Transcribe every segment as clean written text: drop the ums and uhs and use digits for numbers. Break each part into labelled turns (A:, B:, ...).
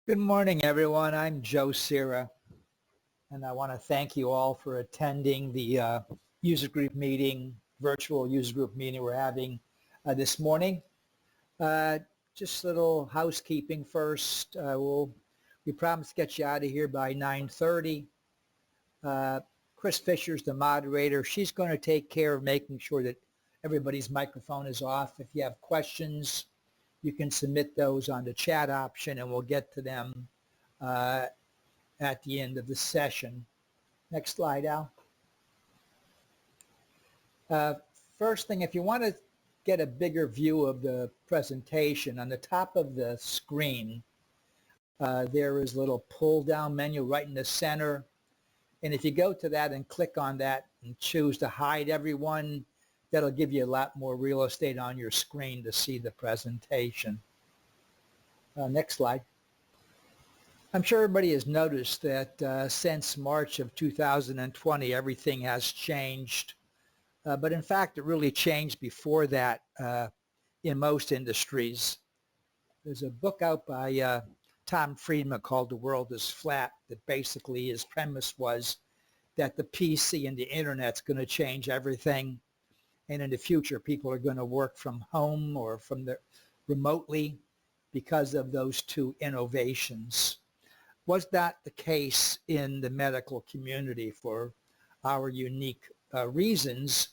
A: Good morning, everyone. I'm Joe Sierra, and I want to thank you all for attending the user group meeting, virtual user group meeting we're having this morning. Just a little housekeeping first. We promise to get you out of here by 9:30. Chris Fisher's the moderator. She's going to take care of making sure that everybody's microphone is off. If you have questions, you can submit those on the chat option and we'll get to them at the end of the session. Next slide, Al. First thing, if you want to get a bigger view of the presentation, on the top of the screen, there is a little pull down menu right in the center. And if you go to that and click on that and choose to hide everyone, that'll give you a lot more real estate on your screen to see the presentation. Next slide. I'm sure everybody has noticed that since March of 2020, everything has changed. But in fact, it really changed before that in most industries. There's a book out by Tom Friedman called The World is Flat that basically his premise was that the PC and the internet's going to change everything. And in the future, people are going to work from home or from remotely because of those two innovations. Was that the case in the medical community for our unique reasons?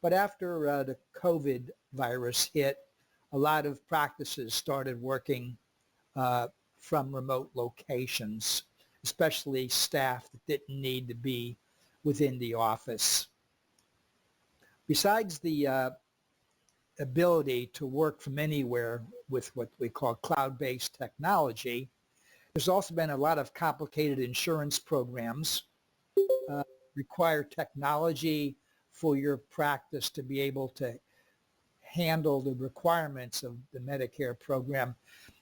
A: But after the COVID virus hit, a lot of practices started working from remote locations, especially staff that didn't need to be within the office. Besides the ability to work from anywhere with what we call cloud-based technology, there's also been a lot of complicated insurance programs require technology for your practice to be able to handle the requirements of the Medicare program,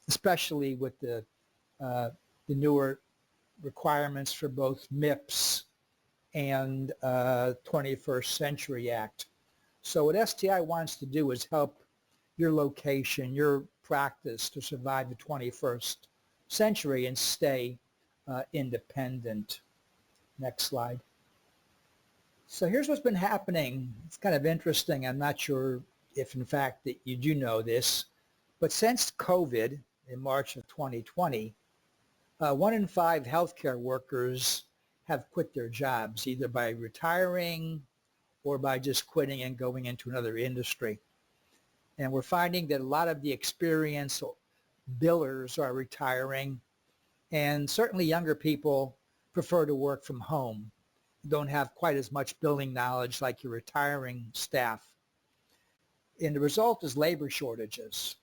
A: especially with the newer requirements for both MIPS and 21st Century Act. So what STI wants to do is help your location, your practice to survive the 21st century and stay independent. Next slide. So here's what's been happening. It's kind of interesting. I'm not sure if in fact that you do know this, but since COVID in March of 2020, 1 in 5 healthcare workers have quit their jobs, either by retiring or by just quitting and going into another industry. And we're finding that a lot of the experienced billers are retiring, and certainly younger people prefer to work from home, don't have quite as much billing knowledge like your retiring staff. And the result is labor shortages,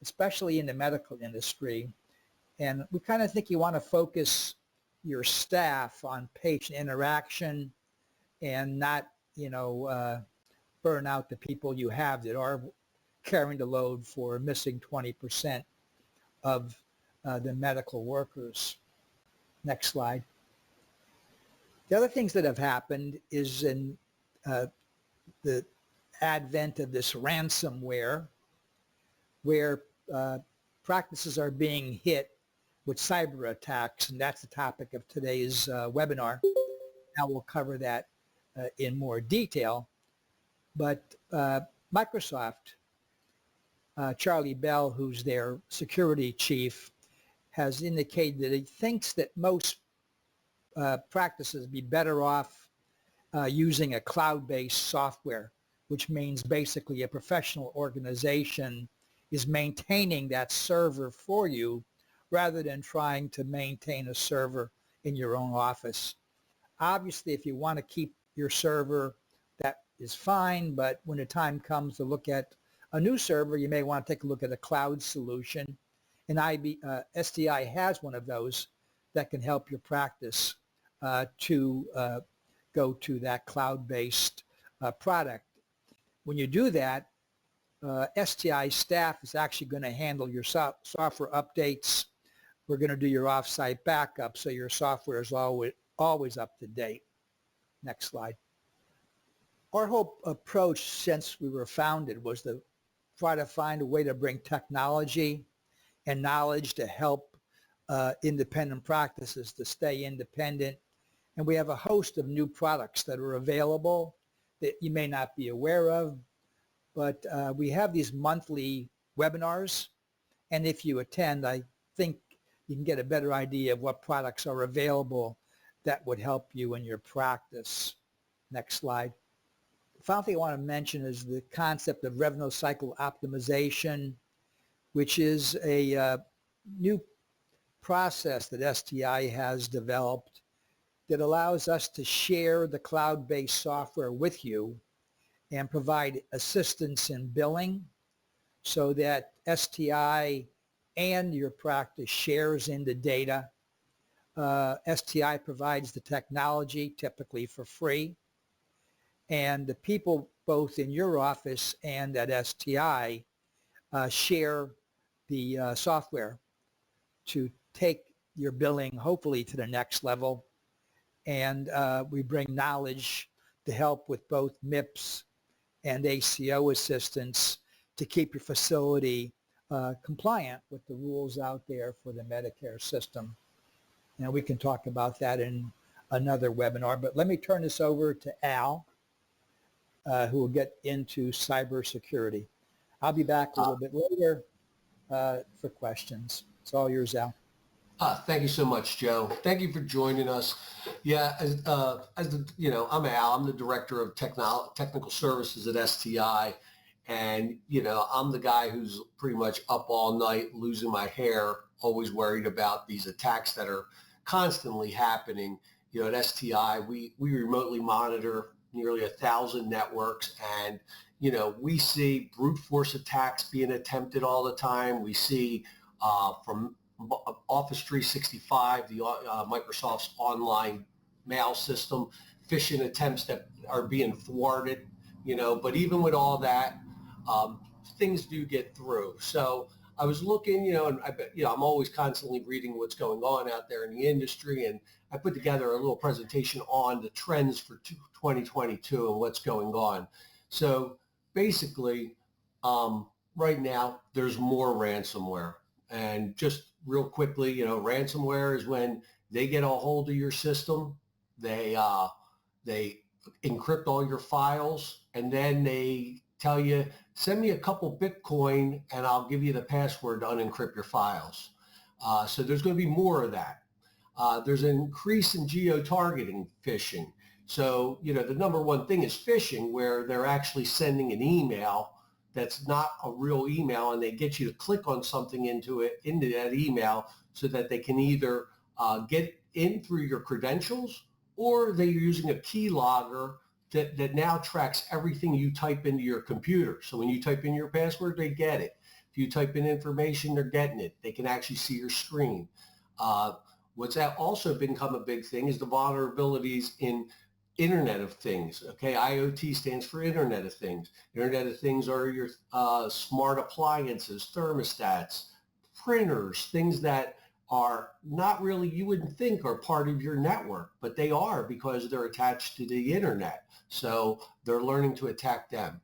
A: especially in the medical industry. And we kind of think you want to focus your staff on patient interaction and not burn out the people you have that are carrying the load for missing 20% of the medical workers. Next slide. The other things that have happened is in the advent of this ransomware, where practices are being hit with cyber attacks, and that's the topic of today's webinar. Now we'll cover that in more detail, but Microsoft, Charlie Bell, who's their security chief, has indicated that he thinks that most practices would be better off using a cloud-based software, which means basically a professional organization is maintaining that server for you rather than trying to maintain a server in your own office. Obviously, if you want to keep your server, that is fine, but when the time comes to look at a new server, you may want to take a look at a cloud solution. And STI has one of those that can help your practice to go to that cloud-based product. When you do that, STI staff is actually going to handle your software updates. We're going to do your off-site backup so your software is always up to date. Next slide. Our whole approach since we were founded was to try to find a way to bring technology and knowledge to help independent practices to stay independent. And we have a host of new products that are available that you may not be aware of, but we have these monthly webinars. And if you attend, I think you can get a better idea of what products are available that would help you in your practice. Next slide. The final thing I want to mention is the concept of revenue cycle optimization, which is a new process that STI has developed that allows us to share the cloud-based software with you and provide assistance in billing so that STI and your practice shares in the data. STI provides the technology, typically for free, and the people both in your office and at STI share the software to take your billing hopefully to the next level. And we bring knowledge to help with both MIPS and ACO assistance to keep your facility compliant with the rules out there for the Medicare system. Now we can talk about that in another webinar, but let me turn this over to Al, who will get into cybersecurity. I'll be back a little bit later for questions. It's all yours, Al.
B: Thank you so much, Joe. Thank you for joining us. Yeah, I'm Al. I'm the Director of Technical Services at STI. And, I'm the guy who's pretty much up all night losing my hair, always worried about these attacks that are constantly happening. At STI, we remotely monitor nearly 1,000 networks, and, we see brute force attacks being attempted all the time. We see from Office 365, the Microsoft's online mail system, phishing attempts that are being thwarted, but even with all that, things do get through. So I was looking, and I'm always constantly reading what's going on out there in the industry, and I put together a little presentation on the trends for 2022 and what's going on. So basically, right now, there's more ransomware. And just real quickly, ransomware is when they get a hold of your system, they encrypt all your files, and then they tell you, send me a couple Bitcoin and I'll give you the password to unencrypt your files. So there's going to be more of that. There's an increase in geo-targeting phishing. So, the number one thing is phishing, where they're actually sending an email that's not a real email, and they get you to click on something into that email so that they can either get in through your credentials, or they're using a keylogger that now tracks everything you type into your computer. So when you type in your password, they get it. If you type in information, they're getting it. They can actually see your screen. What's also become a big thing is the vulnerabilities in Internet of Things. Okay, IoT stands for Internet of Things. Internet of Things are your smart appliances, thermostats, printers, things that are not really, you wouldn't think are part of your network, but they are because they're attached to the internet. So they're learning to attack them.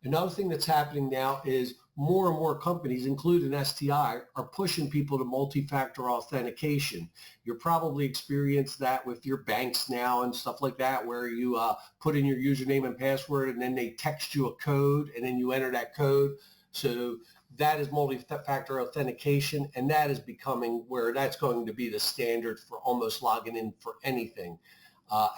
B: Another thing that's happening now is more and more companies, including STI, are pushing people to multi-factor authentication. You're probably experienced that with your banks now and stuff like that, where you put in your username and password, and then they text you a code, and then you enter that code. So that is multi-factor authentication, and that is becoming where that's going to be the standard for almost logging in for anything.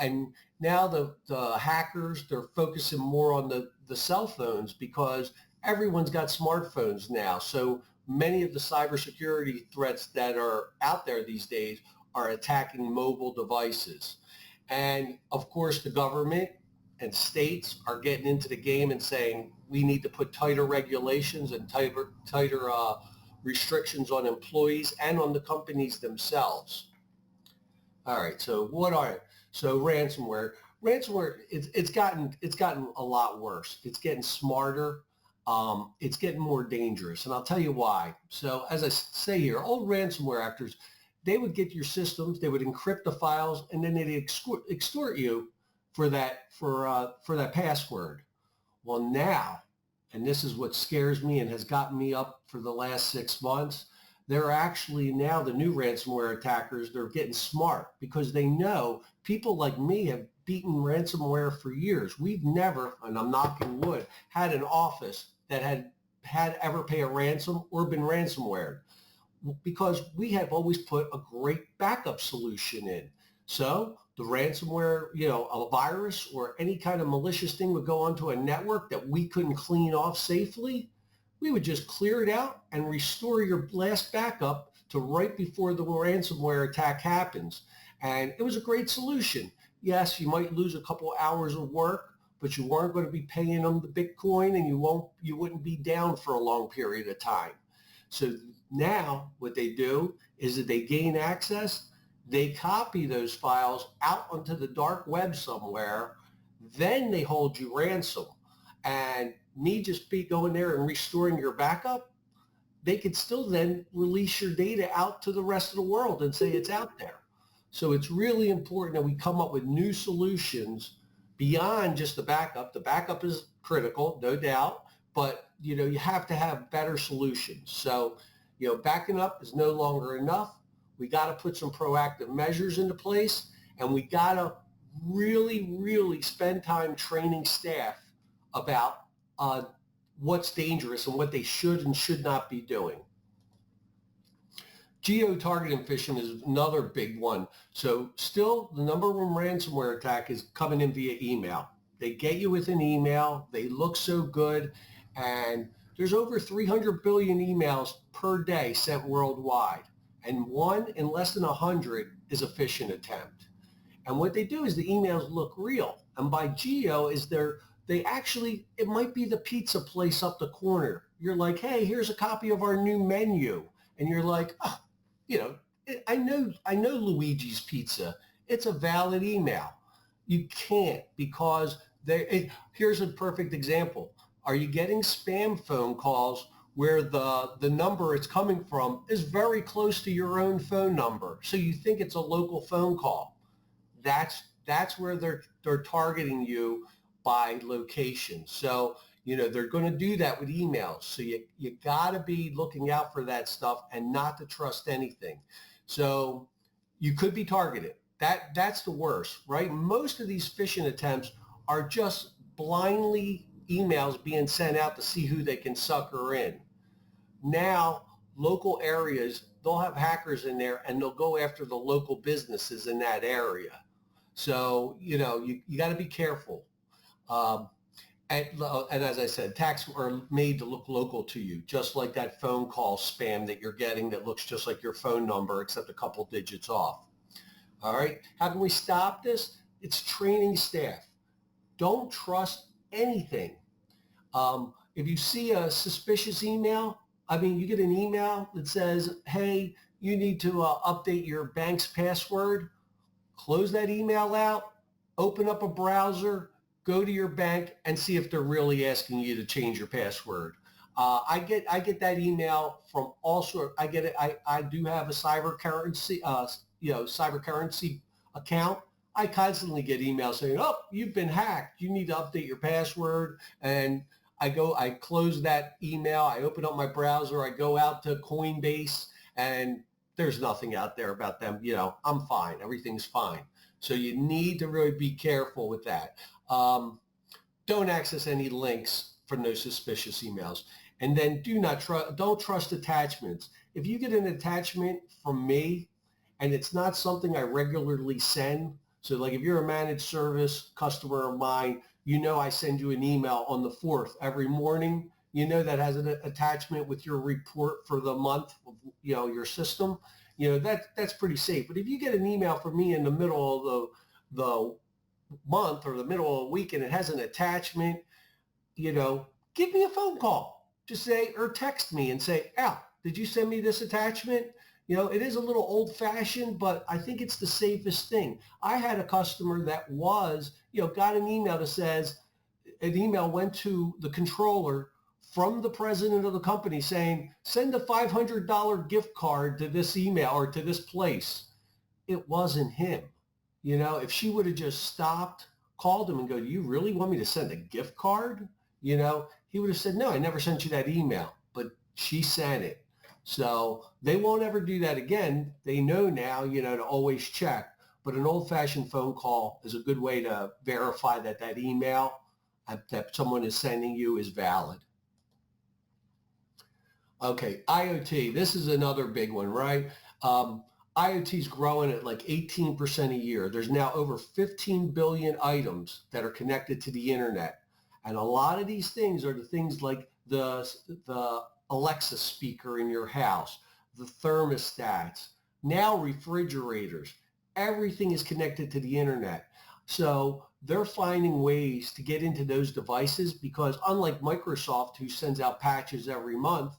B: And now the hackers, they're focusing more on the cell phones, because everyone's got smartphones now. So many of the cybersecurity threats that are out there these days are attacking mobile devices. And of course, the government and states are getting into the game and saying, we need to put tighter regulations and tighter restrictions on employees and on the companies themselves. All right, so what are it? So ransomware. Ransomware, it's gotten a lot worse. It's getting smarter. It's getting more dangerous, and I'll tell you why. So as I say here, old ransomware actors, they would get your systems, they would encrypt the files, and then they'd extort you for that password. Well, now, and this is what scares me and has gotten me up for the last 6 months, they're actually now the new ransomware attackers, they're getting smart because they know people like me have beaten ransomware for years. We've never, and I'm knocking wood, had an office that had ever pay a ransom or been ransomware because we have always put a great backup solution in. So the ransomware, a virus or any kind of malicious thing would go onto a network that we couldn't clean off safely. We would just clear it out and restore your last backup to right before the ransomware attack happens. And it was a great solution. Yes, you might lose a couple hours of work, but you weren't going to be paying them the Bitcoin and you wouldn't be down for a long period of time. So now what they do is that they gain access, they copy those files out onto the dark web somewhere, then they hold you ransom. And me just going there and restoring your backup, they could still then release your data out to the rest of the world and say it's out there. So it's really important that we come up with new solutions beyond just the backup. The backup is critical, no doubt, but you have to have better solutions. So, backing up is no longer enough. We got to put some proactive measures into place, and we got to really, really spend time training staff about what's dangerous and what they should and should not be doing. Geo-targeting phishing is another big one. So still, the number one ransomware attack is coming in via email. They get you with an email. They look so good. And there's over 300 billion emails per day sent worldwide. And one in less than 100 is a phishing attempt. And what they do is the emails look real. And by geo is it might be the pizza place up the corner. You're like, hey, here's a copy of our new menu. And you're like, oh, I know Luigi's Pizza. It's a valid email. You can't because here's a perfect example. Are you getting spam phone calls where the number it's coming from is very close to your own phone number? So you think it's a local phone call. That's where they're targeting you by location. So, they're going to do that with emails. So you got to be looking out for that stuff and not to trust anything. So you could be targeted. That's the worst, right? Most of these phishing attempts are just blindly emails being sent out to see who they can sucker in. Now, local areas, they'll have hackers in there and they'll go after the local businesses in that area. So, you got to be careful. And as I said, attacks are made to look local to you, just like that phone call spam that you're getting that looks just like your phone number, except a couple digits off. All right. How can we stop this? It's training staff. Don't trust anything. If you see a suspicious email, you get an email that says, hey, you need to update your bank's password. Close that email out, open up a browser, go to your bank and see if they're really asking you to change your password. I get that email from all sorts. I get it. I do have a cybercurrency account. I constantly get emails saying, oh, you've been hacked. You need to update your password. And I close that email. I open up my browser. I go out to Coinbase and there's nothing out there about them. I'm fine. Everything's fine. So you need to really be careful with that. Don't access any links from those suspicious emails. And then don't trust attachments. If you get an attachment from me and it's not something I regularly send, so like if you're a managed service customer of mine, I send you an email on the 4th every morning, that has an attachment with your report for the month of, your system, that's pretty safe. But if you get an email from me in the middle of the month or the middle of the week and it has an attachment, give me a phone call. Just say, or text me and say, Al, did you send me this attachment? It is a little old fashioned, but I think it's the safest thing. I had a customer that got an email that says, an email went to the controller from the president of the company saying, send a $500 gift card to this email or to this place. It wasn't him. If she would have just stopped, called him and go, do you really want me to send a gift card? He would have said, no, I never sent you that email, but she sent it. So they won't ever do that again. They know now, to always check. But an old-fashioned phone call is a good way to verify that that email that someone is sending you is valid. Okay, IoT. This is another big one, right? IoT is growing at like 18% a year. There's now over 15 billion items that are connected to the internet. And a lot of these things are the things like the Alexa speaker in your house, the thermostats, now refrigerators. Everything is connected to the internet. So they're finding ways to get into those devices because unlike Microsoft, who sends out patches every month,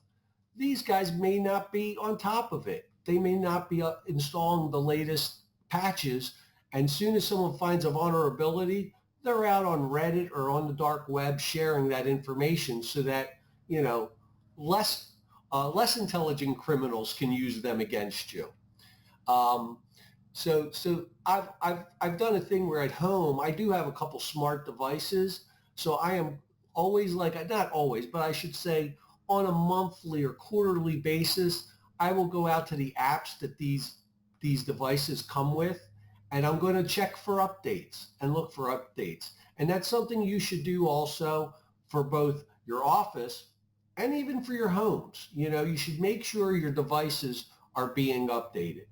B: these guys may not be on top of it. They may not be installing the latest patches. And soon as someone finds a vulnerability, they're out on Reddit or on the dark web sharing that information so that, less intelligent criminals can use them against you. So I've done a thing where at home I do have a couple smart devices. So I am always not always, but I should say on a monthly or quarterly basis, I will go out to the apps that these devices come with, and I'm going to check for updates and look for updates. And that's something you should do also for both your office and even for your homes. You should make sure your devices are being updated.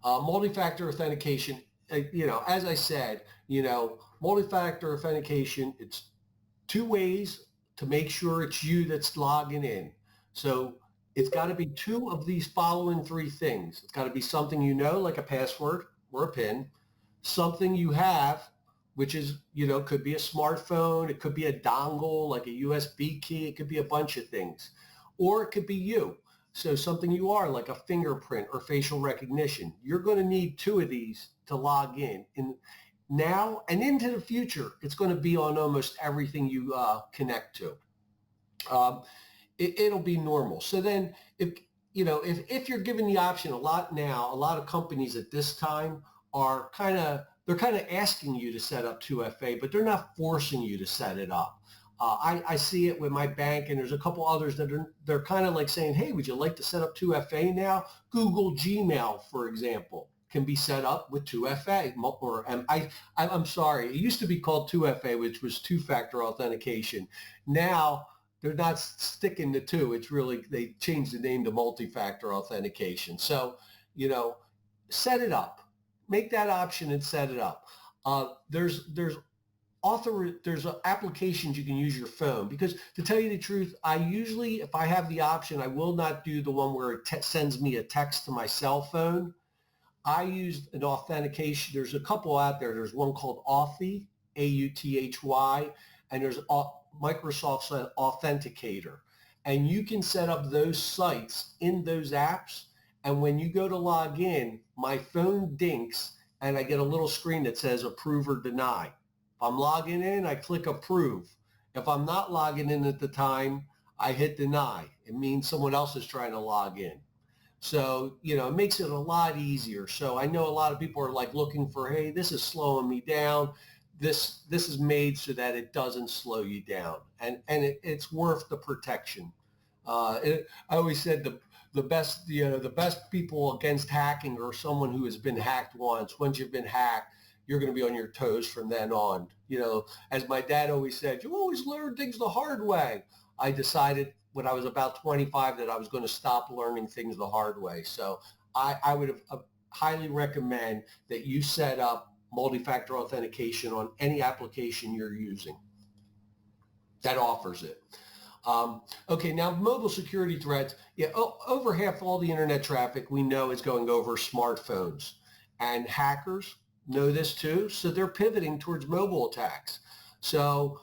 B: Multi-factor authentication, as I said, multi-factor authentication, it's two ways to make sure it's you that's logging in. So it's got to be two of these following three things. It's got to be something like a password or a PIN, something you have, which is, could be a smartphone, it could be a dongle, like a USB key, it could be a bunch of things, or it could be you. So something you are, like a fingerprint or facial recognition. You're going to need two of these to log in. And now and into the future, it's going to be on almost everything you connect to. It'll be normal. So then if you're given the option, a lot of companies at this time are kind of asking you to set up 2FA, but they're not forcing you to set it up. I see it with my bank, and there's a couple others that they're kind of like saying, hey, would you like to set up 2FA now? Google Gmail, for example, can be set up with 2FA. Or I'm sorry, it used to be called 2FA, which was two-factor authentication. Now they're not sticking to two. It's really, they changed the name to multi-factor authentication. So, set it up. Make that option and set it up. There's applications you can use your phone, because to tell you the truth, I usually, if I have the option, I will not do the one where it sends me a text to my cell phone. I use an authentication. There's a couple out there. There's one called Authy, AUTHY, and there's Microsoft's Authenticator. And you can set up those sites in those apps. And when you go to log in, my phone dinks and I get a little screen that says approve or deny. If I'm logging in, I click approve. If I'm not logging in at the time, I hit deny. It means someone else is trying to log in. So, it makes it a lot easier. So I know a lot of people are looking for, hey, this is slowing me down. This is made so that it doesn't slow you down. And it's worth the protection. I always said the best people against hacking are someone who has been hacked once. Once you've been hacked, you're going to be on your toes from then on. As my dad always said, you always learn things the hard way. I decided when I was about 25 that I was going to stop learning things the hard way. So I would highly recommend that you set up multi-factor authentication on any application you're using that offers it. Okay, now mobile security threats. Yeah, over half all the internet traffic we know is going over smartphones, and hackers know this too, so they're pivoting towards mobile attacks. So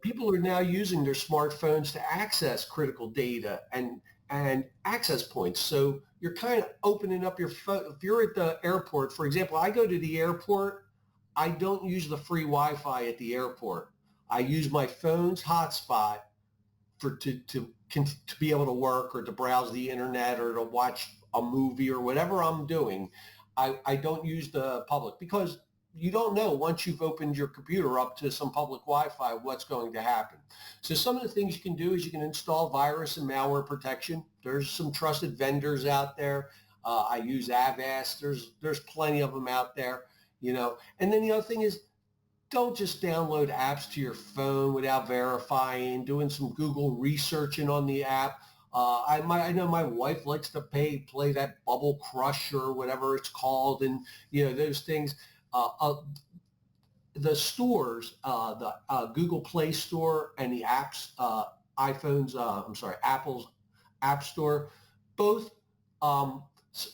B: people are now using their smartphones to access critical data and access points. So you're kind of opening up your phone. If you're at the airport, for example, I go to the airport, I don't use the free Wi-Fi at the airport. I use my phone's hotspot to be able to work or to browse the internet or to watch a movie or whatever I'm doing. I don't use the public because you don't know once you've opened your computer up to some public Wi-Fi what's going to happen. So some of the things you can do is you can install virus and malware protection. There's some trusted vendors out there. I use Avast. There's plenty of them out there, you know. And then the other thing is, don't just download apps to your phone without verifying, doing some Google researching on the app. I know my wife likes to play that Bubble Crush or whatever it's called, and you know those things. The stores, the Google Play Store and the apps, Apple's App Store, both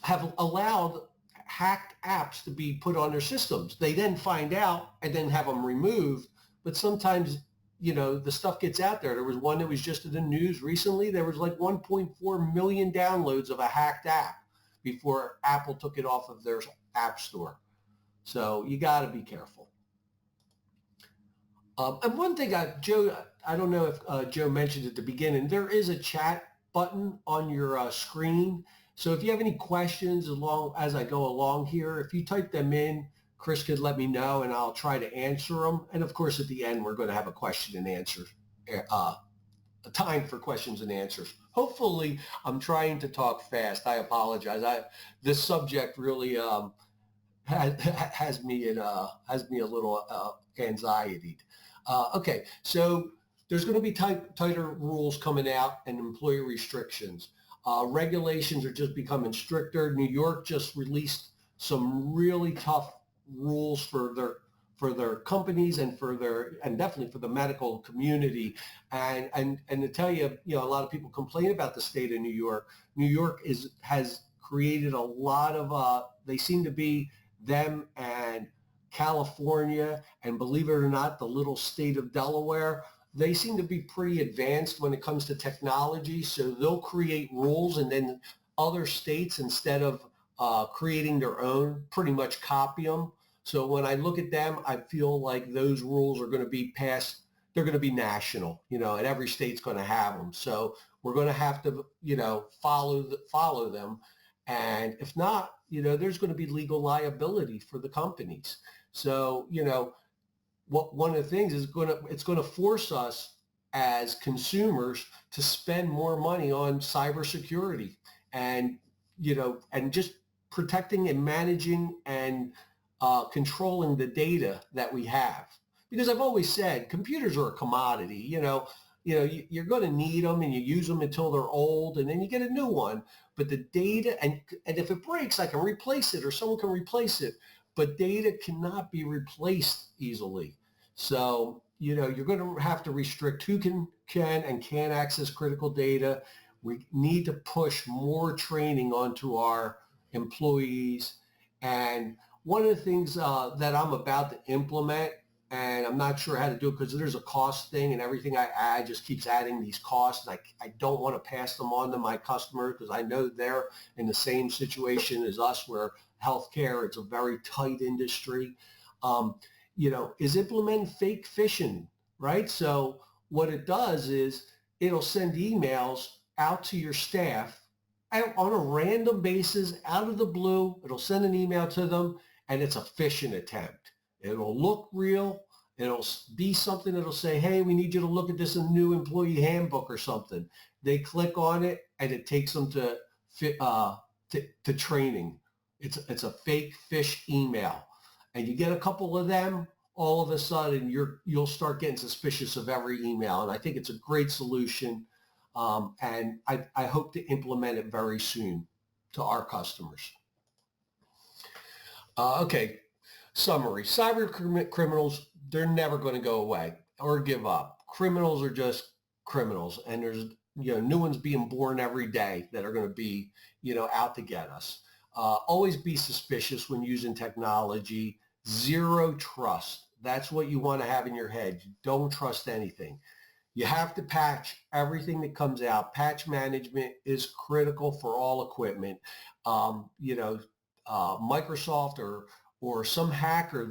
B: have allowed hacked apps to be put on their systems. They then find out and then have them removed. But sometimes, you know, the stuff gets out there. There was one that was just in the news recently. There was like 1.4 million downloads of a hacked app before Apple took it off of their app store. So you got to be careful. And one thing, Joe, I don't know if Joe mentioned at the beginning, there is a chat button on your screen. So if you have any questions as I go along here, if you type them in, Chris could let me know and I'll try to answer them. And of course, at the end, we're going to have a question and answer, a time for questions and answers. Hopefully, I'm trying to talk fast. I apologize. This subject really has me a little anxiety. Okay, so there's going to be tighter rules coming out and employee restrictions. Regulations are just becoming stricter. New York just released some really tough rules for their companies and definitely for the medical community. And to tell you, you know, a lot of people complain about the state of New York. New York has created a lot of they seem to be them and California, and believe it or not, the little state of Delaware, they seem to be pretty advanced when it comes to technology. So they'll create rules, and then other states, instead of creating their own, pretty much copy them. So when I look at them, I feel like those rules are going to be passed. They're going to be national, you know, and every state's going to have them. So we're going to have to, you know, follow them. And if not, you know, there's going to be legal liability for the companies. So, you know, one of the things is it's going to force us as consumers to spend more money on cybersecurity and, you know, and just protecting and managing and controlling the data that we have. Because I've always said computers are a commodity, you know, you're going to need them and you use them until they're old and then you get a new one. But the data, and if it breaks, I can replace it or someone can replace it. But data cannot be replaced easily. So, you know, you're going to have to restrict who can and can't access critical data. We need to push more training onto our employees. And one of the things that I'm about to implement, and I'm not sure how to do it because there's a cost thing and everything I add just keeps adding these costs. And I don't want to pass them on to my customers because I know they're in the same situation as us where healthcare, it's a very tight industry, you know, is implement fake phishing, right? So what it does is it'll send emails out to your staff on a random basis out of the blue. It'll send an email to them and it's a phishing attempt. It'll look real. It'll be something that'll say, hey, we need you to look at this new employee handbook or something. They click on it and it takes them to training. It's a fake phish email. And you get a couple of them, all of a sudden you'll start getting suspicious of every email. And I think it's a great solution. And I hope to implement it very soon to our customers. Okay. Summary, cyber criminals, they're never going to go away or give up. Criminals are just criminals, and there's, you know, new ones being born every day that are going to be, you know, out to get us. Always be suspicious when using technology. Zero trust. That's what you want to have in your head. You don't trust anything. You have to patch everything that comes out. Patch management is critical for all equipment. You know, Microsoft or some hacker,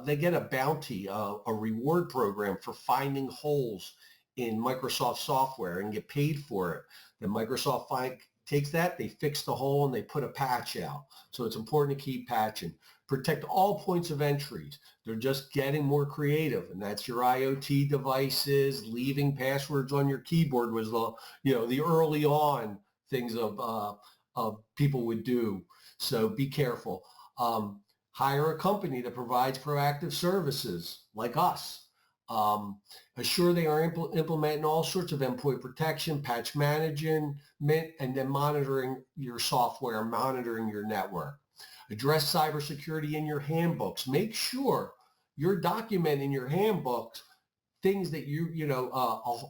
B: they get a bounty, a reward program for finding holes in Microsoft software and get paid for it. Then Microsoft takes that, they fix the hole, and they put a patch out. So it's important to keep patching. Protect all points of entries. They're just getting more creative, and that's your IoT devices. Leaving passwords on your keyboard was the early on things of people would do. So be careful. Hire a company that provides proactive services like us. Assure they are implementing all sorts of endpoint protection, patch management, and then monitoring your software, monitoring your network. Address cybersecurity in your handbooks. Make sure you're documenting your handbooks things that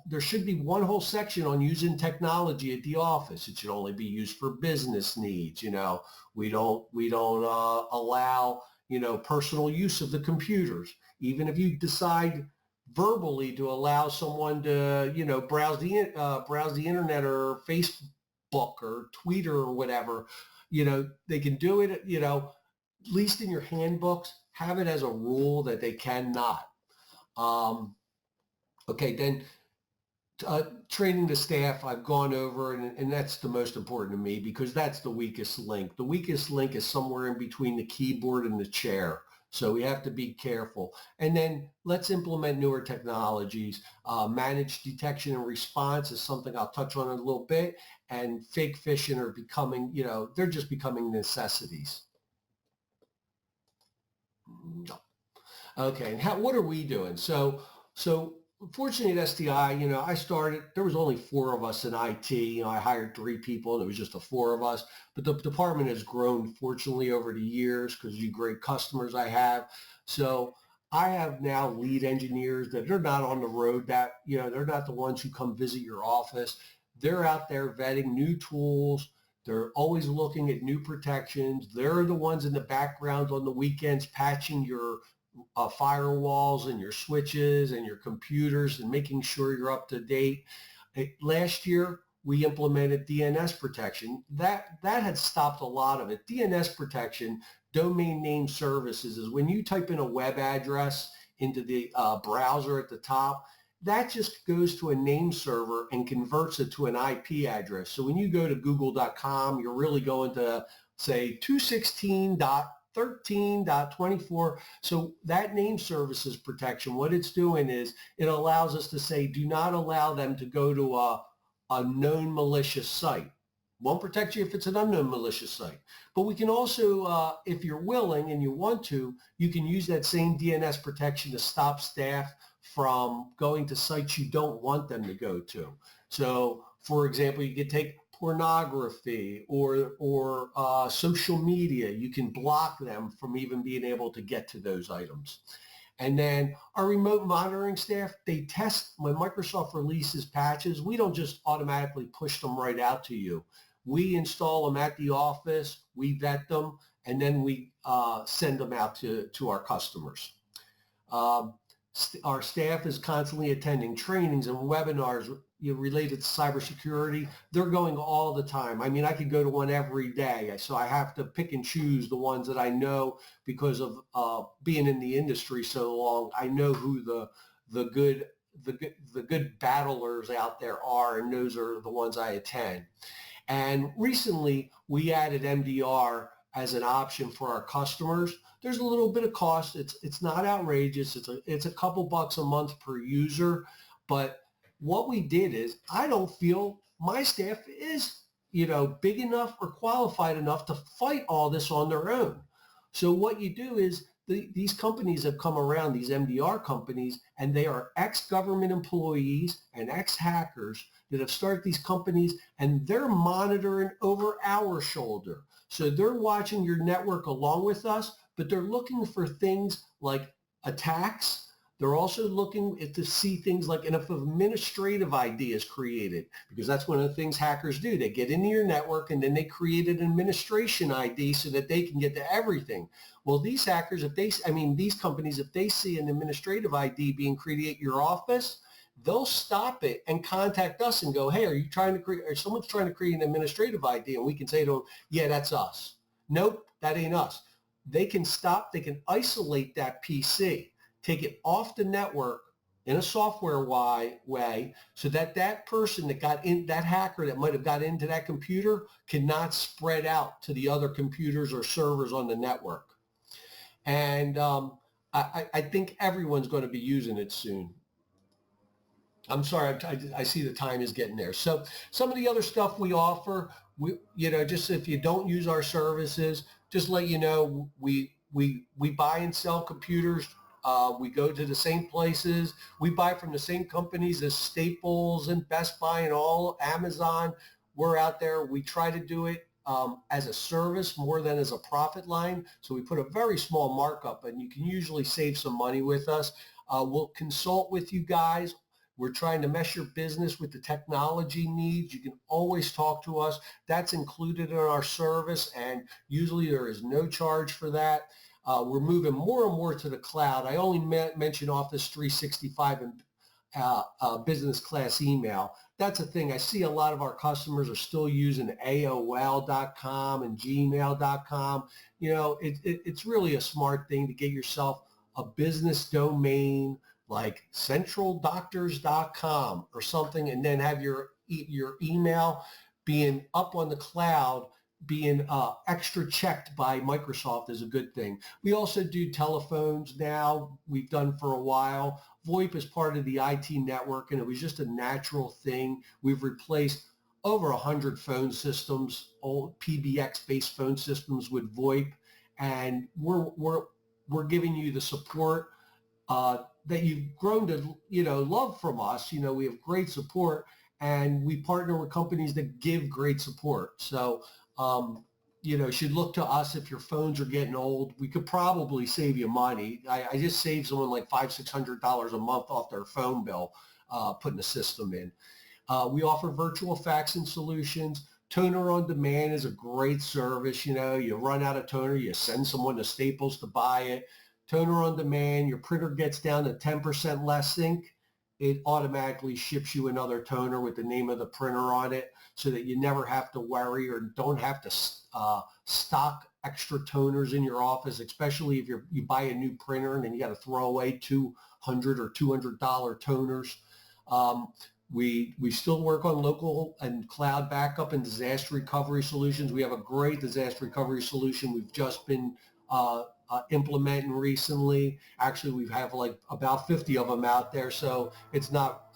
B: there should be one whole section on using technology at the office. It should only be used for business needs. We don't allow, personal use of the computers. Even if you decide verbally to allow someone to, browse the internet or Facebook or Twitter or whatever, they can do it, at least in your handbooks, have it as a rule that they cannot. Okay, then training the staff, I've gone over, and that's the most important to me because that's the weakest link. The weakest link is somewhere in between the keyboard and the chair. So we have to be careful. And then let's implement newer technologies. Managed detection and response is something I'll touch on in a little bit. And fake phishing are becoming, they're just becoming necessities. Okay, and what are we doing? So fortunately at STI, I started, there was only 4 of us in IT. I hired 3 people and it was just the 4 of us. But the department has grown, fortunately, over the years because of you great customers I have. So I have now lead engineers that they're not on the road, that, they're not the ones who come visit your office. They're out there vetting new tools. They're always looking at new protections. They're the ones in the background on the weekends patching your firewalls and your switches and your computers and making sure you're up to date. Last year, we implemented DNS protection. That had stopped a lot of it. DNS protection, domain name services, is when you type in a web address into the browser at the top, that just goes to a name server and converts it to an IP address. So when you go to google.com, you're really going to say 216.13.24. So that name services protection, what it's doing is it allows us to say, do not allow them to go to a known malicious site. Won't protect you if it's an unknown malicious site. But we can also, if you're willing and you want to, you can use that same DNS protection to stop staff from going to sites you don't want them to go to. So, for example, you could take pornography or social media. You can block them from even being able to get to those items. And then our remote monitoring staff, they test when Microsoft releases patches. We don't just automatically push them right out to you. We install them at the office, we vet them, and then we send them out to our customers. Our staff is constantly attending trainings and webinars related to cybersecurity. They're going all the time. I mean, I could go to one every day, so I have to pick and choose the ones that I know because of being in the industry so long. I know who the good battlers out there are, and those are the ones I attend. And recently, we added MDR as an option for our customers. There's a little bit of cost. It's not outrageous. It's a couple bucks a month per user. But what we did is, I don't feel my staff is, big enough or qualified enough to fight all this on their own. So what you do is these companies have come around, these MDR companies, and they are ex-government employees and ex-hackers that have started these companies, and they're monitoring over our shoulder. So they're watching your network along with us, but they're looking for things like attacks. They're also looking to see things like if administrative ID is created, because that's one of the things hackers do. They get into your network and then they create an administration ID so that they can get to everything. Well, these hackers, these companies, if they see an administrative ID being created at your office, they'll stop it and contact us and go, hey, someone's trying to create an administrative ID, and we can say to them, yeah, that's us. Nope, that ain't us. They can isolate that PC, take it off the network in a software way so that person that got in, that hacker that might have got into that computer, cannot spread out to the other computers or servers on the network. And I think everyone's going to be using it soon. I'm sorry, I see the time is getting there. So some of the other stuff we offer, just if you don't use our services, just let you know, we buy and sell computers. We go to the same places. We buy from the same companies as Staples and Best Buy and all, Amazon. We're out there. We try to do it as a service more than as a profit line. So we put a very small markup, and you can usually save some money with us. We'll consult with you guys. We're trying to mesh your business with the technology needs. You can always talk to us. That's included in our service, and usually there is no charge for that. We're moving more and more to the cloud. I only mentioned Office 365 and business class email. That's a thing. I see a lot of our customers are still using AOL.com and gmail.com. It's really a smart thing to get yourself a business domain like centraldoctors.com or something, and then have your email being up on the cloud, being extra checked by Microsoft is a good thing. We also do telephones now. We've done for a while. VoIP is part of the IT network, and it was just a natural thing. We've replaced over 100 phone systems, old PBX-based phone systems with VoIP, and we're giving you the support that you've grown to, love from us. We have great support, and we partner with companies that give great support. So, you should look to us if your phones are getting old. We could probably save you money. I just saved someone like $500-600 a month off their phone bill, putting a system in. We offer virtual faxing solutions. Toner on demand is a great service. You run out of toner, you send someone to Staples to buy it. Toner on demand, your printer gets down to 10% less ink, it automatically ships you another toner with the name of the printer on it, so that you never have to worry or don't have to stock extra toners in your office, especially if you buy a new printer and then you got to throw away $200 or $200 toners. We still work on local and cloud backup and disaster recovery solutions. We have a great disaster recovery solution we've just been implementing recently. Actually, we have like about 50 of them out there, so it's not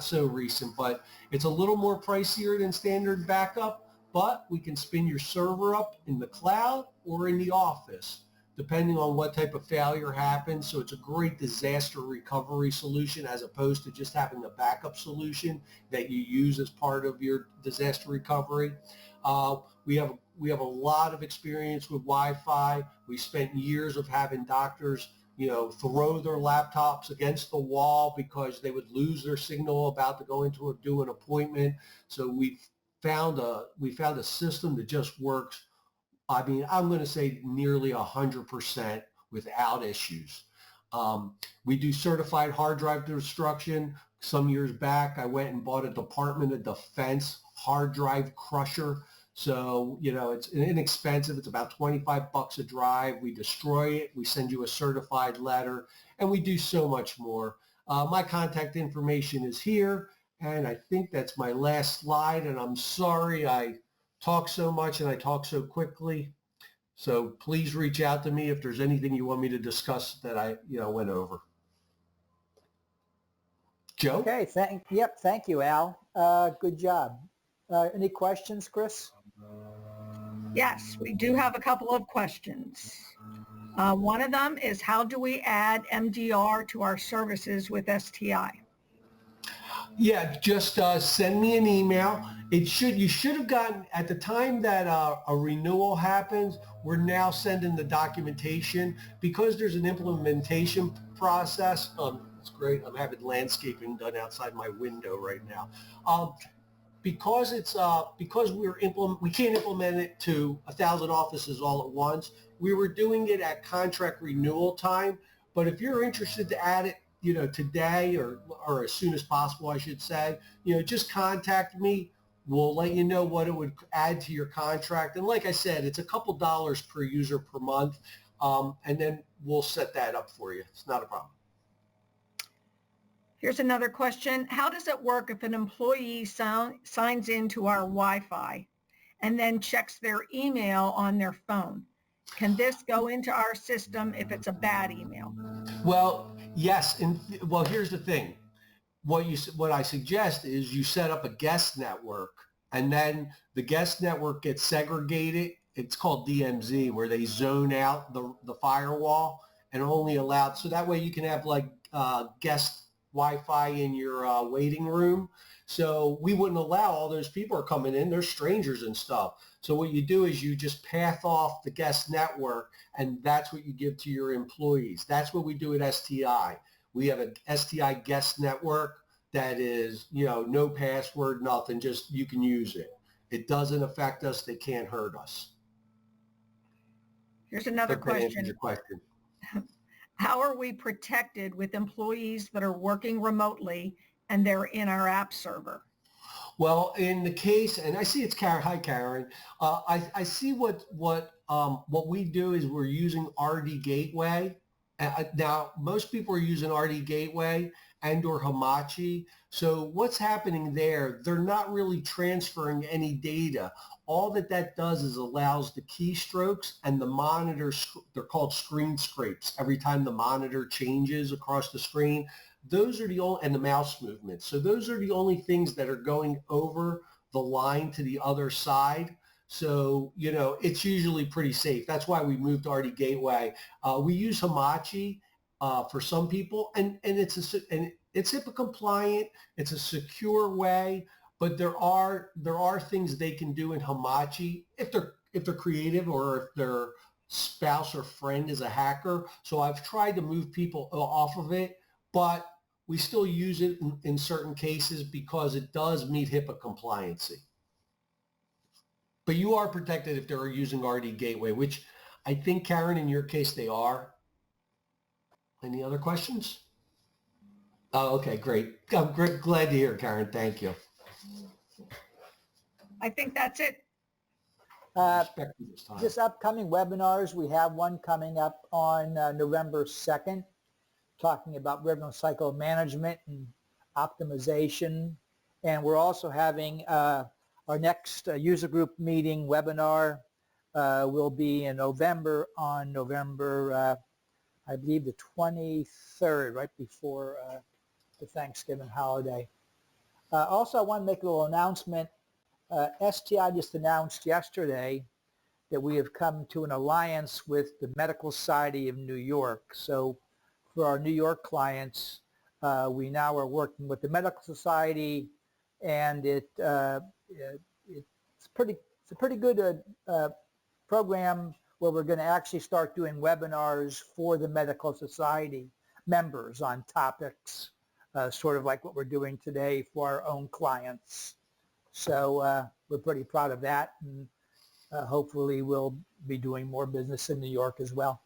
B: so recent, but it's a little more pricier than standard backup, but we can spin your server up in the cloud or in the office, depending on what type of failure happens. So it's a great disaster recovery solution as opposed to just having a backup solution that you use as part of your disaster recovery. We have a lot of experience with Wi-Fi. We spent years of having doctors, throw their laptops against the wall because they would lose their signal about to go into do an appointment. So we found a system that just works. I mean, I'm going to say nearly 100% without issues. We do certified hard drive destruction. Some years back, I went and bought a Department of Defense hard drive crusher. So, it's inexpensive. It's about $25 a drive. We destroy it. We send you a certified letter, and we do so much more. My contact information is here, and I think that's my last slide, and I'm sorry I talk so much and I talk so quickly. So please reach out to me if there's anything you want me to discuss that I, went over. Joe?
A: Okay, thank you, Al. Good job. Any questions, Chris?
C: Yes, we do have a couple of questions. One of them is, how do we add MDR to our services with STI?
B: Yeah, just send me an email. You should have gotten, at the time that a renewal happens, we're now sending the documentation because there's an implementation process. It's great. I'm having landscaping done outside my window right now. Because we can't implement it to 1,000 offices all at once. We were doing it at contract renewal time. But if you're interested to add it, today or as soon as possible, I should say, just contact me. We'll let you know what it would add to your contract. And like I said, it's a couple dollars per user per month. And then we'll set that up for you. It's not a problem.
C: Here's another question. How does it work if an employee signs into our Wi-Fi and then checks their email on their phone? Can this go into our system if it's a bad email?
B: Well, yes. Well, here's the thing. What I suggest is you set up a guest network, and then the guest network gets segregated. It's called DMZ, where they zone out the firewall and only allow, so that way you can have like guest Wi-Fi in your waiting room. So we wouldn't allow all those people are coming in. They're strangers and stuff. So what you do is you just path off the guest network, and that's what you give to your employees. That's what we do at STI. We have a STI guest network that is, no password, nothing, just you can use it. It doesn't affect us. They can't hurt us.
C: Here's another
B: Hope that answers
C: question.
B: your question.
C: How are we protected with employees that are working remotely and they're in our app server?
B: Well, in the case, and I see it's Karen. Hi, Karen. I see what we do is we're using RD Gateway. Now, most people are using RD Gateway and or Hamachi. So what's happening there, they're not really transferring any data. All that does is allows the keystrokes and the monitor, they're called screen scrapes. Every time the monitor changes across the screen, those are the only, and the mouse movements. So those are the only things that are going over the line to the other side. So, it's usually pretty safe. That's why we moved to RD Gateway. We use Hamachi for some people, and it's HIPAA compliant. It's a secure way, but there are things they can do in Hamachi if they're creative or if their spouse or friend is a hacker. So I've tried to move people off of it, but we still use it in certain cases because it does meet HIPAA compliancy. But you are protected if they're using RD Gateway, which I think, Karen, in your case, they are. Any other questions? Oh, okay, great. I'm glad to hear, Karen. Thank you.
C: I think that's it.
A: This upcoming webinars, we have one coming up on November 2nd, talking about revenue cycle management and optimization. And we're also having our next user group meeting webinar will be in November, on November, I believe the 23rd, right before the Thanksgiving holiday. Also, I want to make a little announcement. STI just announced yesterday that we have come to an alliance with the Medical Society of New York. So for our New York clients, we now are working with the Medical Society, and it's a pretty good program where we're going to actually start doing webinars for the Medical Society members on topics, sort of like what we're doing today for our own clients. So we're pretty proud of that, and hopefully we'll be doing more business in New York as well.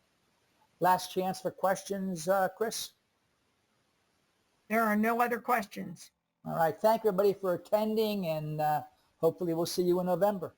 A: Last chance for questions, Chris?
C: There are no other questions.
A: All right. Thank everybody for attending, and hopefully we'll see you in November.